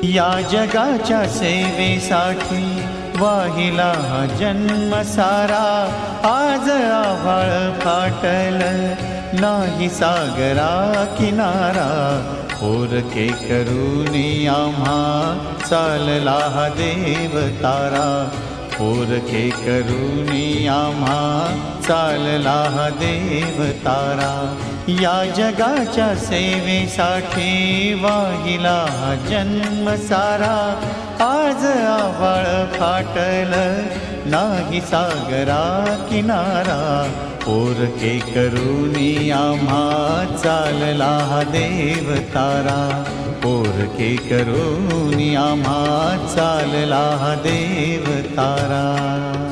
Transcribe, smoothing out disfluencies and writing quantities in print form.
या जगाच्या सेवेसाठी वाहिला हा जन्म सारा, आज आभाळ फाटल नाही सागरा किनारा, पोरके करूनी आम्हा चालला हा देव तारा, पोरके करूनी आम्हा चालला हा देव तारा। या जगाच्या सेवेसाठी वाहिला हा जन्म सारा, आज आभाळ फाटल नाही सागरा किनारा, पोरके करूनी आम्हा चालला हा देव तारा, पोरके करूनी आम्हा चालला हा देव तारा।